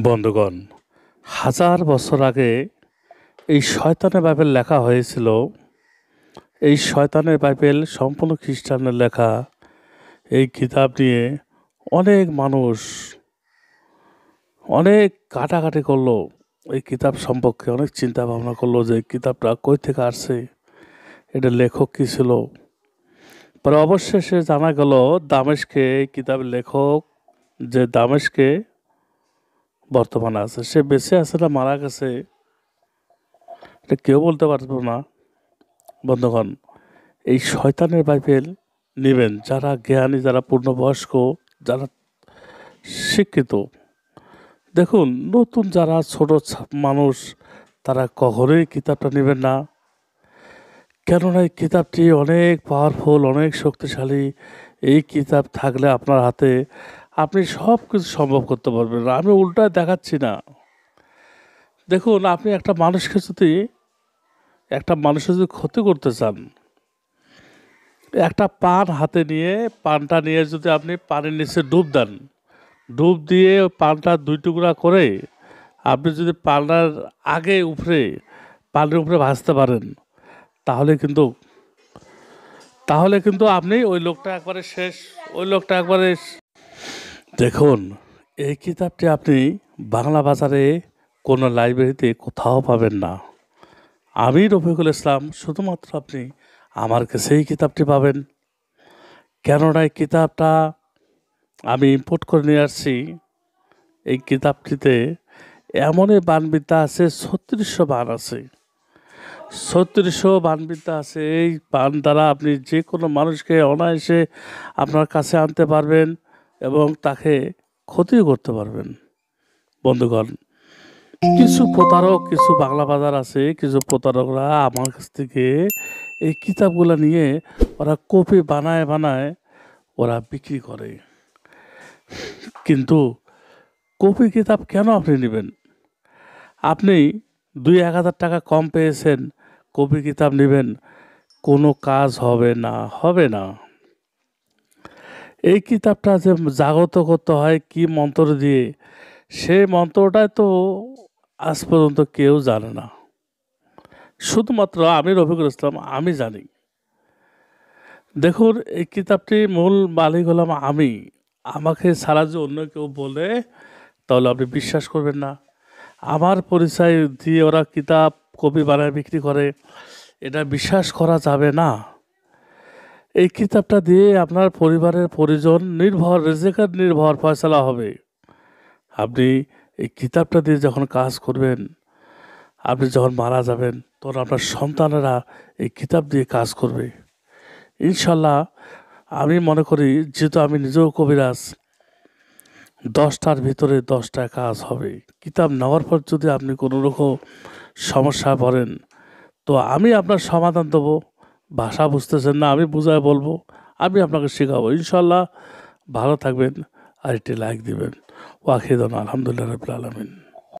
বন্ধুগণ, হাজার বছর আগে এই শয়তানের বাইবেল লেখা হয়েছিল। এই শয়তানের বাইবেল সম্পূর্ণ খ্রিস্টানের লেখা। এই কিতাব নিয়ে অনেক মানুষ অনেক কাটাকাটি করলো। এই কিতাব সম্পর্কে অনেক চিন্তা ভাবনা করলো যে কিতাবটা কই থেকে আসছে, এটা লেখক কী ছিল। পরে অবশেষে জানা গেল দামেস্কে এই কিতাবের লেখক, যে দামেস্কে বর্তমানে আছে, সে বেঁচে আছে না মারা গেছে এটা কেউ বলতে পারবো না। বন্ধুগণ, এই শয়তানের বাইবেল নেবেন যারা জ্ঞানী, যারা পূর্ণবয়স্ক, যারা শিক্ষিত। দেখুন, নতুন যারা ছোট মানুষ তারা কখনোই কিতাবটা নেবেন না, কেননা এই কিতাবটি অনেক পাওয়ারফুল, অনেক শক্তিশালী। এই কিতাব থাকলে আপনার হাতে আপনি সব কিছু সম্ভব করতে পারবেন। আমি উল্টায় দেখাচ্ছি না। দেখুন, আপনি একটা মানুষের যদি ক্ষতি করতে চান, একটা পান হাতে নিয়ে, পানটা নিয়ে যদি আপনি পানির নিচে ডুব দেন, ডুব দিয়ে পানটা দুই টুকরা করে আপনি যদি পানির উপরে ভাসতে পারেন, তাহলে কিন্তু আপনি ওই লোকটা একবারে দেখুন, এই কিতাবটি আপনি বাংলা বাজারে কোনো লাইব্রেরিতে কোথাও পাবেন না। আমি রফিকুল ইসলাম, শুধুমাত্র আপনি আমার কাছে এই কিতাবটি পাবেন। কেননা এই কিতাবটা আমি ইম্পোর্ট করে নিয়ে আসছি। এই কিতাবটিতে এমনই বানবিদ্যা আছে, 3600 বান আছে, 3600 বানবিদ্যা আছে। এই বান দ্বারা আপনি যে কোনো মানুষকে অনায়াসে আপনার কাছে আনতে পারবেন এবং তাকে ক্ষতিও করতে পারবেন। বন্ধুগণ, কিছু বাংলা বাজার আছে, কিছু প্রতারকরা আমার কাছ থেকে এই কিতাবগুলো নিয়ে ওরা কপি বানায় ওরা বিক্রি করে। কিন্তু কপি কিতাব কেন আপনি নেবেন? আপনি 2-1000 টাকা কম পেয়েছেন, কপি কিতাব নেবেন, কোনো কাজ হবে না। এই কিতাবটা যে জাগ্রত করতে হয় কি মন্ত্র দিয়ে, সেই মন্ত্রটাই তো আজ পর্যন্ত কেউ জানে না। শুধুমাত্র আমি রফিকুল ইসলাম, আমি জানি। দেখুন, এই কিতাবটি মূল মালিক হলাম আমি। আমাকে ছাড়া যে অন্য কেউ বলে, তাহলে আপনি বিশ্বাস করবেন না। আমার পরিচয় দিয়ে ওরা কিতাব কপি বানায় বিক্রি করে, এটা বিশ্বাস করা যাবে না। এই কিতাবটা দিয়ে আপনার পরিবারের পরিজন রেজেকার নির্ভর ফয়সালা হবে। আপনি এই কিতাবটা দিয়ে যখন কাজ করবেন, আপনি যখন মারা যাবেন, তখন আপনার সন্তানেরা এই কিতাব দিয়ে কাজ করবে ইনশাল্লাহ। আমি মনে করি, যেহেতু আমি নিজেও কবিরাজ, 10টার ভিতরে 10টা কাজ হবে। কিতাব নেওয়ার পর যদি আপনি কোনো রকম সমস্যায় পড়েন, তো আমি আপনার সমাধান দেবো। ভাষা বুঝতেছেন না, আমি বুঝায় বলবো, আমি আপনাকে শেখাবো ইনশাল্লাহ। ভালো থাকবেন, আর একটি লাইক দিবেন। ওয়াখিদান আলহামদুলিল্লাহ রাব্বিল আলামিন।